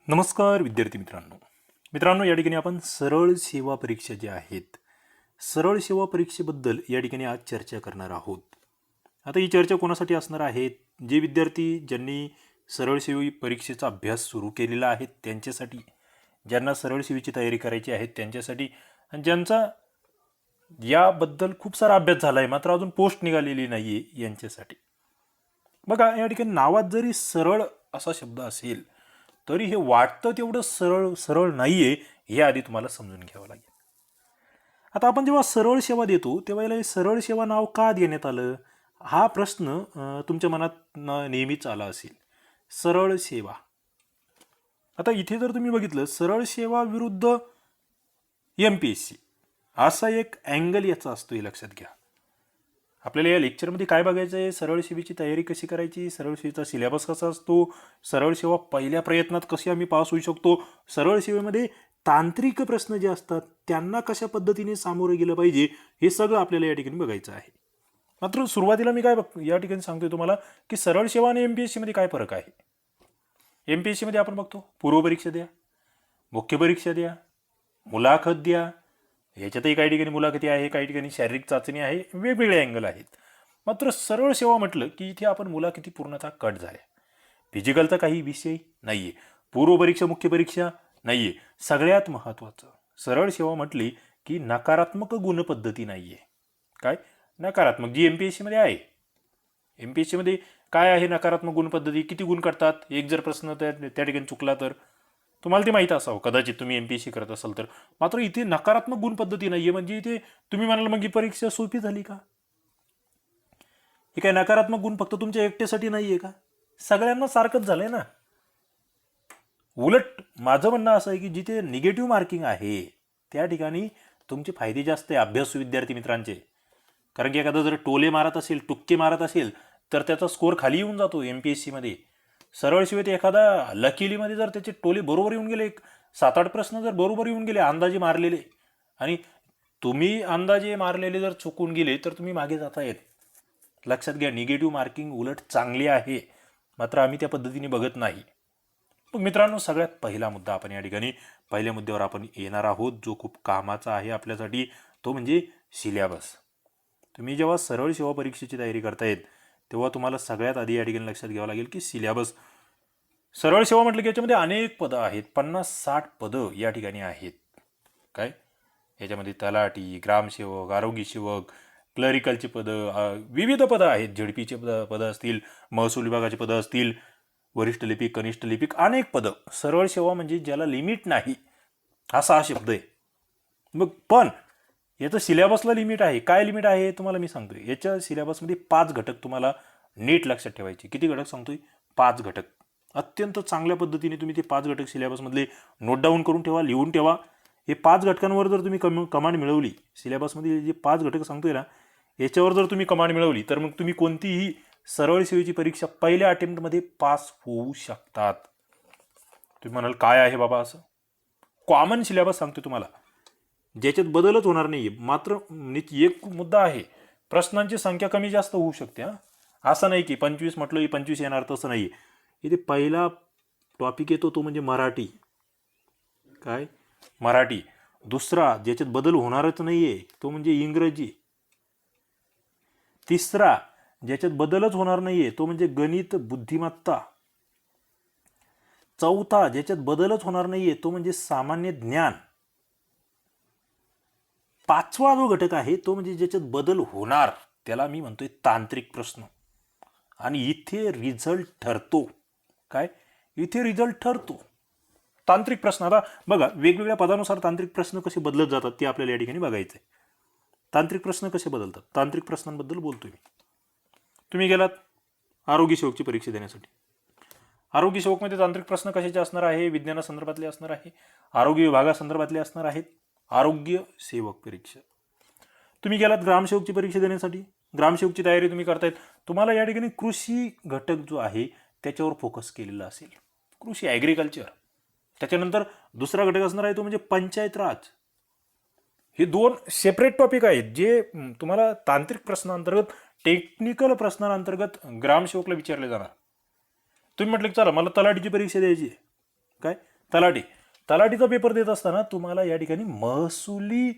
नमस्कार विद्यार्थी मित्रांनो या ठिकाणी आपण सरळ सेवा परीक्षा ज्या आहेत सरळ सेवा परीक्षेबद्दल या ठिकाणी आज चर्चा करणार आहोत. आता ही चर्चा कोणासाठी असणार आहे? जे विद्यार्थी ज्यांनी सरळ सेवा परीक्षेचा अभ्यास सुरू केलेला आहे त्यांच्यासाठी, ज्यांना सरळ सेवेची तयारी करायची आहे त्यांच्यासाठी, आणि ज्यांचा याबद्दल खूप सारा अभ्यास झाला आहे मात्र अजून पोस्ट निघालेली नाही आहे यांच्यासाठी. बघा, या ठिकाणी नावात जरी सरळ असा शब्द असेल तरी हे वाटतं तेवढं सरळ नाही आहे, हे आधी तुम्हाला समजून घ्यावं लागेल. आता आपण जेव्हा सरळ सेवा देतो तेव्हा याला हे सरळ सेवा नाव का देण्यात आलं, हा प्रश्न तुमच्या मनात नेहमीच आला असेल. सरळ सेवा. आता इथे जर तुम्ही बघितलं सरळ सेवा विरुद्ध MPSC असा एक अँगल याचा असतो, हे लक्षात घ्या. आपल्याला या लेक्चरमध्ये काय बघायचं आहे? सरळ सेवेची तयारी कशी करायची, सरळ सेवेचा सिलेबस कसा असतो, सरळ सेवा पहिल्या प्रयत्नात कशी आम्ही पास होऊ शकतो, सरळ सेवेमध्ये तांत्रिक प्रश्न जे असतात त्यांना कशा पद्धतीने सामोरं गेलं पाहिजे, हे सगळं आपल्याला या ठिकाणी बघायचं आहे. मात्र सुरुवातीला मी काय या ठिकाणी सांगतोय तुम्हाला की सरळ सेवा आणि MPSC मध्ये काय फरक आहे. MPSC मध्ये आपण बघतो पूर्वपरीक्षा द्या, मुख्य परीक्षा द्या, मुलाखत द्या. याच्यातही काही ठिकाणी मुलाखती आहे, काही ठिकाणी शारीरिक चाचणी आहे, वेगवेगळे अँगल आहेत. मात्र सरळ सेवा म्हटलं की इथे आपण मुलाखती पूर्णतः कट झाल्या. फिजिकलचा काही विषय नाहीये, पूर्वपरीक्षा मुख्य परीक्षा नाहीये. सगळ्यात महत्त्वाचं, सरळ सेवा म्हटली की नकारात्मक गुणपद्धती नाहीये. काय नकारात्मक जी MPSC मध्ये आहे? MPSC मध्ये काय आहे नकारात्मक गुणपद्धती? किती गुण काढतात? एक जर प्रश्न त्या ठिकाणी चुकला तर तुम्हाला ते माहीत असावं, कदाचित तुम्ही MPSC करत असाल तर. मात्र इथे नकारात्मक गुण पद्धती नाहीये, म्हणजे इथे तुम्ही म्हणाल मग ही परीक्षा सोपी झाली का? हे काय नकारात्मक गुण फक्त तुमच्या एकट्यासाठी नाहीये का? सगळ्यांना सारखंच झालंय ना. उलट माझं म्हणणं असं आहे की जिथे निगेटिव्ह मार्किंग आहे त्या ठिकाणी तुमचे फायदे जास्त आहे अभ्यासू विद्यार्थी मित्रांचे. कारण की एखादा जर टोले मारत असेल, टुक्के मारत असेल तर त्याचा स्कोर खाली येऊन जातो MPSC मध्ये. सरळ सेवेत एखादा लकीलीमध्ये जर त्याचे टोले बरोबर येऊन गेले, 7-8 प्रश्न जर बरोबर येऊन गेले अंदाजे मारलेले, आणि तुम्ही अंदाजे मारलेले जर चुकून गेले तर तुम्ही मागे जातायत. लक्षात घ्या, निगेटिव्ह मार्किंग उलट चांगली आहे, मात्र आम्ही त्या पद्धतीने बघत नाही. मग मित्रांनो, सगळ्यात पहिला मुद्दा आपण या ठिकाणी पहिल्या मुद्द्यावर आपण येणार आहोत जो खूप कामाचा आहे आपल्यासाठी, तो म्हणजे सिलेबस. तुम्ही जेव्हा सरळ सेवा परीक्षेची तयारी करतायत तेव्हा तुम्हाला सगळ्यात आधी या ठिकाणी लक्षात घ्यावं लागेल की सिलेबस. सरळ सेवा म्हटलं की याच्यामध्ये अनेक पदं आहेत, 50-60 पदं या ठिकाणी आहेत. काय याच्यामध्ये तलाठी, ग्रामसेवक, आरोग्य सेवक, क्लरिकलची पदं, विविध पदं आहेत. झेडपीचे पदं असतील, महसूल विभागाची पदं असतील, वरिष्ठ लिपिक, कनिष्ठ लिपिक, अनेक पदं. सरळ सेवा म्हणजे ज्याला लिमिट नाही असा हा शब्द आहे. मग पण याचं सिलेबसला लिमिट आहे. काय लिमिट आहे तुम्हाला मी सांगतोय. याच्या सिलेबसमध्ये 5 घटक तुम्हाला नीट लक्षात ठेवायचे. किती घटक सांगतोय? 5 घटक. अत्यंत चांगल्या पद्धतीने तुम्ही ते 5 घटक सिलेबसमधले नोट डाऊन करून ठेवा, लिहून ठेवा. हे 5 घटकांवर जर तुम्ही कमांड मिळवली, सिलेबसमध्ये जे 5 घटक सांगतोय ना याच्यावर जर तुम्ही कमांड मिळवली तर मग तुम्ही कोणतीही सरळ सेवेची परीक्षा पहिल्या अटेम्प्टमध्ये पास होऊ शकतात. तुम्ही म्हणाल काय आहे बाबा असं? कॉमन सिलेबस सांगतोय तुम्हाला, ज्याच्यात बदलच होणार नाही. मात्र एक मुद्दा आहे, प्रश्नांची संख्या कमी जास्त होऊ शकते. असं नाही की 25 म्हटलं की 25 येणार, तसं नाही. इथे पहिला टॉपिक येतो तो म्हणजे मराठी. काय? मराठी. दुसरा ज्याच्यात बदल होणारच नाहीये तो म्हणजे इंग्रजी. तिसरा ज्याच्यात बदलच होणार नाहीये तो म्हणजे गणित बुद्धिमत्ता. चौथा ज्याच्यात बदलच होणार नाहीये तो म्हणजे सामान्य ज्ञान. पाचवा जो घटक आहे तो म्हणजे ज्याच्यात बदल होणार त्याला मी म्हणतोय तांत्रिक प्रश्न. आणि इथे रिझल्ट ठरतो. काय? इथे रिझल्ट ठरतो तांत्रिक प्रश्न. आता बघा, वेगवेगळ्या पदानुसार तांत्रिक प्रश्न कसे बदलत जातात ते आपल्याला या ठिकाणी बघायचं आहे. तांत्रिक प्रश्न कसे बदलतात, तांत्रिक प्रश्नांबद्दल बोलतोय मी. तुम्ही गेलात आरोग्य सेवकची परीक्षा देण्यासाठी. आरोग्य सेवकमध्ये तांत्रिक प्रश्न कशाचे असणार आहे? विज्ञानासंदर्भातले असणार आहे, आरोग्य विभागासंदर्भातले असणार आहेत. आरोग्य सेवक परीक्षा. तुम्ही गेलात ग्रामसेवकची परीक्षा देण्यासाठी, ग्रामसेवकची तयारी तुम्ही करतायत, तुम्हाला या ठिकाणी कृषी घटक जो आहे त्याच्यावर फोकस केलेला असेल, कृषी ॲग्रिकल्चर. त्याच्यानंतर दुसरा घटक असणार आहे तो म्हणजे पंचायत राज. हे 2 सेपरेट टॉपिक आहेत जे तुम्हाला तांत्रिक प्रश्नांतर्गत, टेक्निकल प्रश्नांतर्गत ग्रामसेवकला विचारले जाणार. तुम्ही म्हटलं की चला मला तलाठीची परीक्षा द्यायची आहे. काय? तलाठीचा पेपर देत असताना तुम्हाला या ठिकाणी महसुली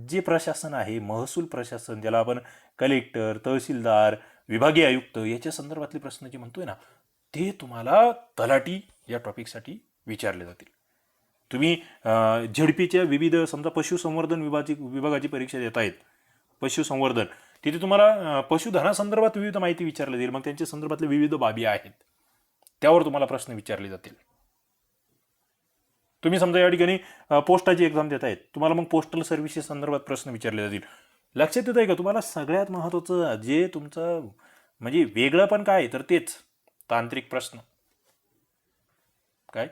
जे प्रशासन आहे, महसूल प्रशासन ज्याला आपण कलेक्टर, तहसीलदार, विभागीय आयुक्त याच्या संदर्भातले प्रश्न जे म्हणतोय ना, ते तुम्हाला तलाठी या टॉपिकसाठी विचारले जातील. तुम्ही झेडपीच्या विविध समजा पशुसंवर्धन विभागाची परीक्षा देत आहेत, पशुसंवर्धन, तिथे तुम्हाला पशुधनासंदर्भात विविध माहिती विचारली जाईल. मग त्यांच्या संदर्भातले विविध बाबी आहेत, त्यावर तुम्हाला प्रश्न विचारले जातील. तुम्ही समजा या ठिकाणी पोस्टाची एक्झाम देत आहेत, तुम्हाला मग पोस्टल सर्व्हिसेस संदर्भात प्रश्न विचारले जातील. लक्षात येत आहे का तुम्हाला? सगळ्यात महत्त्वाचं जे तुमचं म्हणजे वेगळं पण काय तर तेच तांत्रिक प्रश्न. काय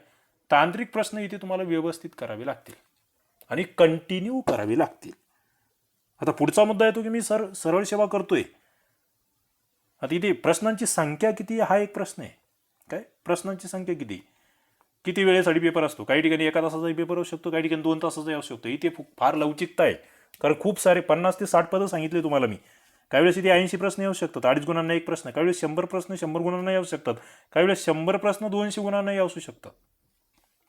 तांत्रिक प्रश्न इथे तुम्हाला व्यवस्थित करावे लागतील आणि कंटिन्यू करावे लागतील. आता पुढचा मुद्दा येतो की मी सरळ सेवा करतोय. आता इथे प्रश्नांची संख्या किती हा एक प्रश्न आहे. काय प्रश्नांची संख्या किती वेळेसाठी पेपर असतो? काही ठिकाणी 1 तासाचाही पेपर असू शकतो, काही ठिकाणी 2 तासाचाही असू शकतो. इथे फार लवचिकता आहे, कारण खूप सारे 50 ते 60 पदं सांगितले तुम्हाला मी. काही वेळेस इथे 80 प्रश्न येऊ शकतात, 2.5 गुणांना 1 प्रश्न. काही वेळेस 100 प्रश्न 100 गुणांना येऊ शकतात, काही वेळेस 100 प्रश्न 200 गुणांनाही असू शकतात.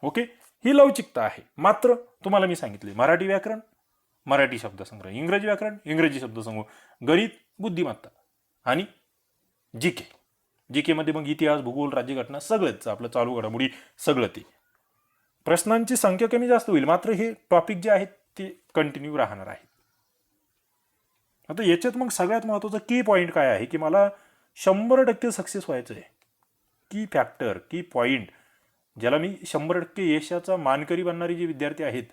ओके, ही लवचिकता आहे. मात्र तुम्हाला मी सांगितले मराठी व्याकरण, मराठी शब्दसंग्रह, इंग्रजी व्याकरण, इंग्रजी शब्दसंग्रह, गणित, बुद्धिमत्ता आणि जीके मध्ये मग इतिहास, भूगोल, राज्यघटना सगळंच आपलं चालू घडामोडी सगळं. ते प्रश्नांची संख्या कमी जास्त होईल, मात्र हे टॉपिक जे आहेत ते कंटिन्यू राहणार आहेत. आता याच्यात मग सगळ्यात महत्त्वाचं की पॉईंट काय आहे की मला 100% सक्सेस व्हायचं आहे. की फॅक्टर, की पॉईंट ज्याला मी 100% यशाचा मानकरी बनणारे जे विद्यार्थी आहेत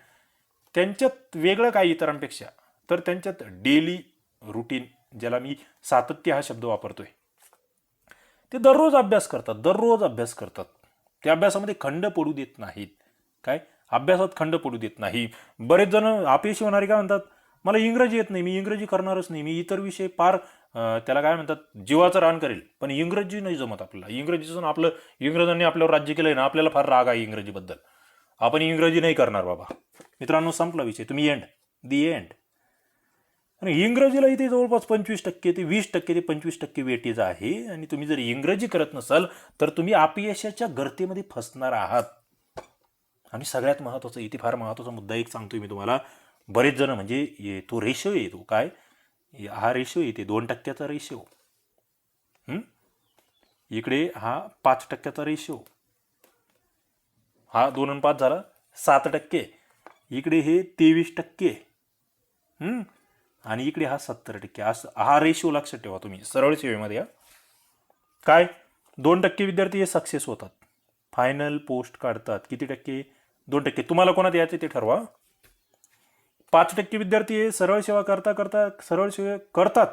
त्यांच्यात वेगळं काय इतरांपेक्षा, तर त्यांच्यात डेली रुटीन, ज्याला मी सातत्य हा शब्द वापरतोय, ते दररोज अभ्यास करतात. त्या अभ्यासामध्ये खंड पडू देत नाहीत. काय अभ्यासात खंड पडू देत नाही. बरेच जण अपयशी होणारे काय म्हणतात, मला इंग्रजी येत नाही, मी इंग्रजी करणारच नाही, मी इतर विषय पार त्याला काय म्हणतात जीवाचं रान करेल, पण इंग्रजी नाही जमत आपल्याला. इंग्रजीचं आपलं इंग्रजांनी आपल्यावर राज्य केलंय ना, आपल्याला फार राग आहे इंग्रजीबद्दल, आपण इंग्रजी नाही करणार बाबा. मित्रांनो, संपला विषय, तुम्ही दी एंड. आणि इंग्रजीला इथे जवळपास 25% ते 20% ते 25% वेटेज आहे. आणि तुम्ही जर इंग्रजी करत नसाल तर तुम्ही अपयशाच्या गर्तेमध्ये फसणार आहात. आणि सगळ्यात महत्त्वाचं इथे फार महत्त्वाचा मुद्दा एक सांगतोय मी तुम्हाला. बरेच जण म्हणजे तो रेशो येतो काय, हा रेशो येते 2% रेशो, इकडे हा 5% रेशो, हा 2 आणि 5 झाला 7%, इकडे हे 23%, आणि इकडे हा 70%. असं हा रेशो लक्षात ठेवा तुम्ही सरळ सेवेमध्ये. काय 2% विद्यार्थी हे सक्सेस होतात, फायनल पोस्ट काढतात. किती टक्के? 2%. तुम्हाला कोणात यायचं ते ठरवा. 5% विद्यार्थी हे सरळ सेवा सरळ सेवा करतात.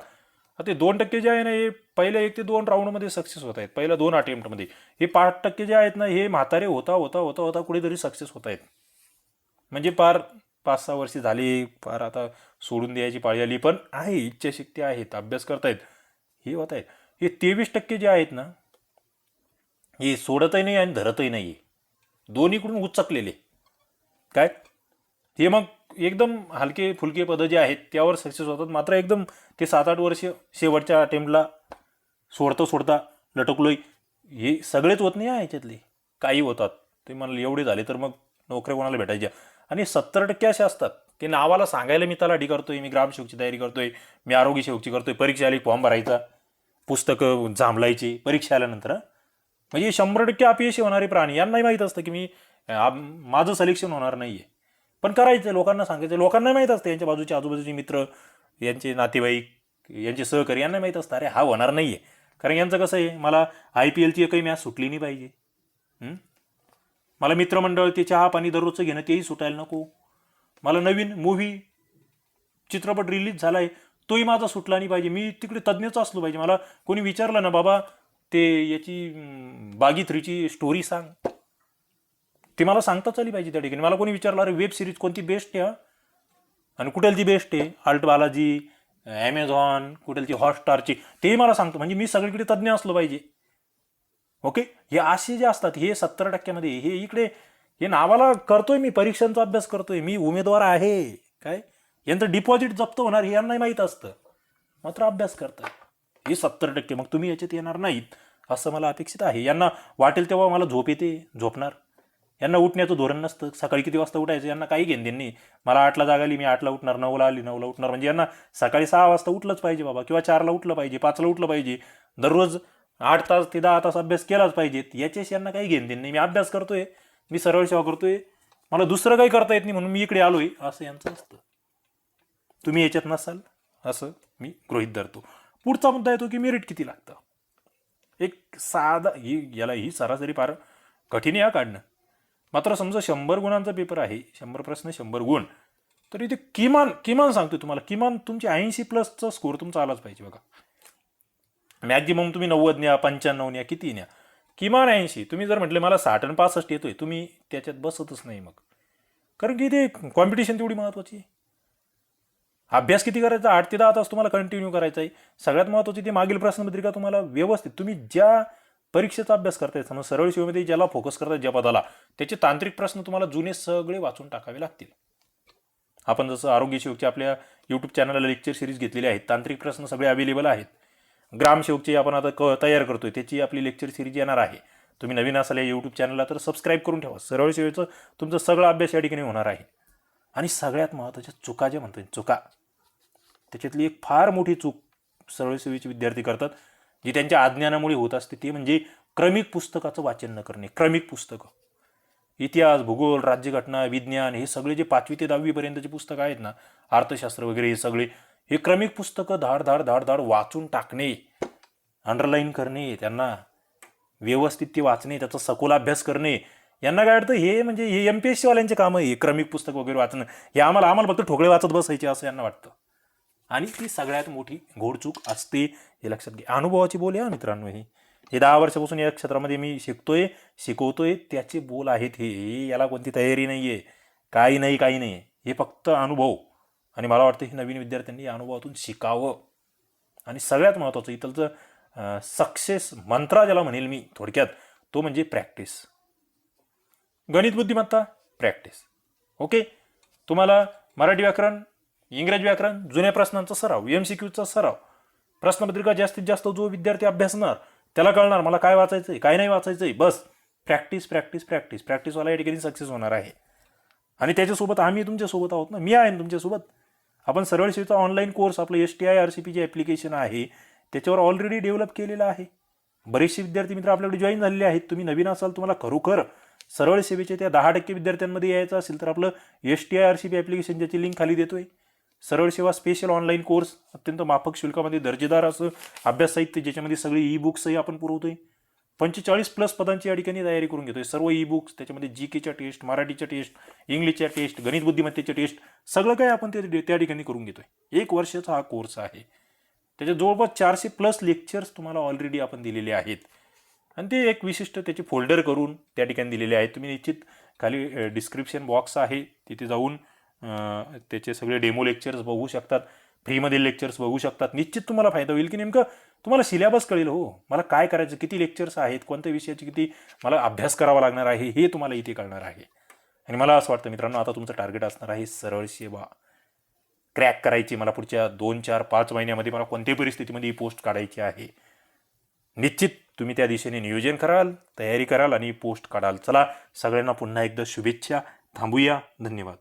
ते 2% जे आहे ना, हे पहिल्या 1 ते 2 राऊंडमध्ये सक्सेस होत आहेत, पहिल्या 2 अटेम्प्टमध्ये. हे 5% जे आहेत ना, हे म्हातारे होता कुठेतरी सक्सेस होत आहेत. म्हणजे पार 5-6 वर्षे झाली, फार आता सोडून द्यायची पाळी आली, पण आहे इच्छाशक्ती आहेत, अभ्यास करतायत, हे होत आहेत. हे 23% जे आहेत ना, हे सोडतही नाही आणि धरतही नाही, दोन्हीकडून उचकलेले. काय हे मग एकदम हलके फुलके पदं जे आहेत त्यावर सक्सेस होतात. मात्र एकदम ते 7-8 वर्ष शेवटच्या अटेम्प्टला सोडता लटकलोय, हे सगळेच होत नाही याच्यातले, काही होतात. ते मला एवढे झाले तर मग नोकऱ्या कोणाला भेटायच्या. आणि 70% असे असतात ते नावाला सांगायला मी तलाठी करतोय, मी ग्रामसेवकची तयारी करतोय, मी आरोग्य सेवकची करतोय, परीक्षा आली फॉर्म भरायचा, पुस्तकं जांभलायची, परीक्षा आल्यानंतर म्हणजे 100% अपयशी होणारे प्राणी. यांनाही माहीत असतं की मी माझं सिलेक्शन होणार नाहीये, पण करायचं, लोकांना सांगायचं. लोकांना माहीत असतं, यांच्या बाजूचे आजूबाजूचे मित्र, यांचे नातेवाईक, यांचे सहकारी यांना माहीत असतं अरे हा होणार नाहीये. कारण यांचं कसं आहे, मला IPLची एकही मॅच सुटली नाही पाहिजे, मला मित्रमंडळ ते चहा पाणी दररोजचं घेणं तेही सुटायला नको, मला नवीन मूव्ही चित्रपट रिलीज झालाय तोही माझा सुटला नाही पाहिजे, मी तिकडे तज्ज्ञच असलो पाहिजे. मला कोणी विचारलं ना, बाबा ते याची बागी 3ची स्टोरी सांग, ती मला सांगताच आली पाहिजे त्या ठिकाणी. मला कोणी विचारलं अरे वेब सिरीज कोणती बेस्ट आहे आणि कुठेलची बेस्ट आहे, आल्ट बालाजी, ॲमेझॉन, कुठेलची हॉटस्टारची, तेही मला सांगतो. म्हणजे मी सगळीकडे तज्ज्ञ असलो पाहिजे. ओके, हे असे जे असतात हे 70%मध्ये, हे इकडे हे नावाला करतोय मी, परीक्षांचा अभ्यास करतोय मी, उमेदवार आहे, काय यांचं डिपॉझिट जप्त होणार हे यांनाही माहीत असतं, मात्र अभ्यास करतात. हे 70%. मग तुम्ही याच्यात येणार नाहीत असं मला अपेक्षित आहे. यांना वाटेल तेव्हा मला झोप येते, झोपणार. यांना उठण्याचं धोरण नसतं. सकाळी किती वाजता उठायचं यांना काही घेणं देणं नाही. मला 8ला जाग आली, मी 8ला उठणार, 9ला आली 9ला उठणार. म्हणजे यांना सकाळी 6 वाजता उठलंच पाहिजे बाबा, किंवा 4ला उठलं पाहिजे, 5ला उठलं पाहिजे. दररोज 8 तास ते 10 तास अभ्यास केलाच पाहिजेत. याच्याशी यांना काही घेणं देणं नाही. मी अभ्यास करतोय, मी सरळ सेवा करतोय, मला दुसरं काही करता येत नाही म्हणून मी इकडे आलोय, असं यांचं असतं. तुम्ही याच्यात नसाल असं मी गृहीत धरतो. पुढचा मुद्दा येतो की मेरिट किती लागतं. एक साधा ही सरासरी फार कठीण आहे काढणं. मात्र समजा 100 गुणांचा पेपर आहे, 100 प्रश्न 100 गुण, तर इथे किमान सांगतो तुम्हाला, किमान तुमची 80+ स्कोर तुमचा आलाच पाहिजे बघा. मॅक्झिमम तुम्ही 90 न्या, 95 न्या, किती न्या, किमान 80. तुम्ही जर म्हटले मला 60 आणि 65 येतोय, तुम्ही त्याच्यात बसतच नाही मग. कारण की ते कॉम्पिटिशन तेवढी महत्वाची आहे. अभ्यास किती करायचा, 8 ते 10 तास तुम्हाला कंटिन्यू करायचा आहे. सगळ्यात महत्त्वाची ती मागील प्रश्नपत्रिका तुम्हाला व्यवस्थित, तुम्ही ज्या परीक्षेचा अभ्यास करताय, समजा सरळ सेवेमध्ये ज्याला फोकस करताय, ज्या पदाला, त्याचे तांत्रिक प्रश्न तुम्हाला जुने सगळे वाचून टाकावे लागतील. आपण जसं आरोग्य सेवकचे आपल्या यूट्यूब चॅनलला लेक्चर सिरीज घेतलेले आहेत, तांत्रिक प्रश्न सगळे अवेलेबल आहेत. ग्रामसेवकची आपण आता तयार करतोय, त्याची आपली लेक्चर सिरीज येणार आहे. तुम्ही नवीन असाल या यूट्यूब चॅनलला तर सबस्क्राईब करून ठेवा. सरळ सेवेचं तुमचं सगळं अभ्यास या ठिकाणी होणार आहे. आणि सगळ्यात महत्त्वाच्या चुका ज्या म्हणतोय, चुका, त्याच्यातली एक फार मोठी चूक सरळ सेवेचे विद्यार्थी करतात, जी त्यांच्या अज्ञानामुळे होत असते, ते म्हणजे क्रमिक पुस्तकाचं वाचन न करणे. क्रमिक पुस्तकं, इतिहास, भूगोल, राज्यघटना, विज्ञान, हे सगळे जे 5वी ते 10वी पर्यंतचे पुस्तकं आहेत ना, अर्थशास्त्र वगैरे, हे सगळे हे क्रमिक पुस्तकं धाड धाड धाड धाड वाचून टाकणे, अंडरलाईन करणे, त्यांना व्यवस्थित ते वाचणे, त्याचा सखोल अभ्यास करणे. यांना काय वाटतं, हे म्हणजे हे MPSC वाल्यांचे कामं आहे, क्रमिक पुस्तक वगैरे वाचणं. हे आम्हाला फक्त ठोकळे वाचत बसायचे असं यांना वाटतं. आणि ती सगळ्यात मोठी घोडचूक असते, हे लक्षात घ्या. अनुभवाची बोल आहे मित्रांनो. हे 10 वर्षापासून या क्षेत्रामध्ये मी शिकवतोय, त्याचे बोल आहेत हे. याला कोणती तयारी नाही आहे, काही नाही. हे फक्त अनुभव. आणि मला वाटतं की नवीन विद्यार्थ्यांनी या अनुभवातून शिकावं. आणि सगळ्यात महत्त्वाचं इथलचं सक्सेस मंत्रा ज्याला म्हणेल मी थोडक्यात, तो म्हणजे प्रॅक्टिस. गणित बुद्धिमत्ता, प्रॅक्टिस. ओके, तुम्हाला मराठी व्याकरण, इंग्रजी व्याकरण, जुन्या प्रश्नांचा सराव, MCQचा सराव, प्रश्नपत्रिका जास्तीत जास्त जो विद्यार्थी अभ्यासणार त्याला कळणार मला काय वाचायचंय, काय नाही वाचायचंय. बस प्रॅक्टिस प्रॅक्टिस प्रॅक्टिस. प्रॅक्टिसवाला या ठिकाणी सक्सेस होणार आहे. आणि त्याच्यासोबत आम्ही तुमच्यासोबत आहोत ना, मी आहे तुमच्यासोबत. आपण सरळ सेवेचा ऑनलाईन कोर्स, आपलं STI-RCP जे ॲप्लिकेशन आहे त्याच्यावर ऑलरेडी डेव्हलप केलेलं आहे. बरेचसे विद्यार्थी मित्र आपल्याकडे जॉईन झालेले आहेत. तुम्ही नवीन असाल, तुम्हाला खरोखर सरळ सेवेच्या त्या 10% विद्यार्थ्यांमध्ये यायचं असेल तर आपलं STI-RCP ॲप्लिकेशन, ज्याची लिंक खाली देतोय, सरळ सेवा स्पेशल ऑनलाईन कोर्स, अत्यंत माफक शुल्कामध्ये दर्जेदार असं अभ्यास साहित्य, ज्याच्यामध्ये सगळे ई-बुक्सही आपण पुरवतोय. 45+ पदांची या ठिकाणी तयारी करून घेतोय. सर्व ई-बुक्स, त्याच्यामध्ये GKच्या टेस्ट, मराठीच्या टेस्ट, इंग्लिशच्या टेस्ट, गणित बुद्धिमत्तेच्या टेस्ट, सगळं काही आपण त्या ठिकाणी करून घेतोय. 1 वर्षाचा हा कोर्स आहे. त्याच्या जवळपास 400+ लेक्चर्स तुम्हाला ऑलरेडी आपण दिलेले आहेत. आणि ते एक विशिष्ट त्याचे फोल्डर करून त्या ठिकाणी दिलेले आहेत. तुम्ही निश्चित खाली डिस्क्रिप्शन बॉक्स आहे, तिथे जाऊन त्याचे सगळे डेमो लेक्चर्स बघू शकतात, फ्रीमध्ये लेक्चर्स बघू शकतात. निश्चित तुम्हाला फायदा होईल की नेमकं तुम्हाला सिलेबस कळेल. हो, मला काय करायचं, किती लेक्चर्स आहेत, कोणत्या विषयाचे किती मला अभ्यास करावा लागणार आहे, हे तुम्हाला इथे कळणार आहे. आणि मला असं वाटतं मित्रांनो, आता तुमचं टार्गेट असणार आहे सरळ सेवा क्रॅक करायची. मला पुढच्या 2, 4, 5 महिन्यामध्ये मला कोणत्याही परिस्थितीमध्ये ही पोस्ट काढायची आहे. निश्चित तुम्ही त्या दिशेने नियोजन कराल, तयारी कराल आणि पोस्ट काढाल. चला, सगळ्यांना पुन्हा एकदा शुभेच्छा. थांबूया. धन्यवाद.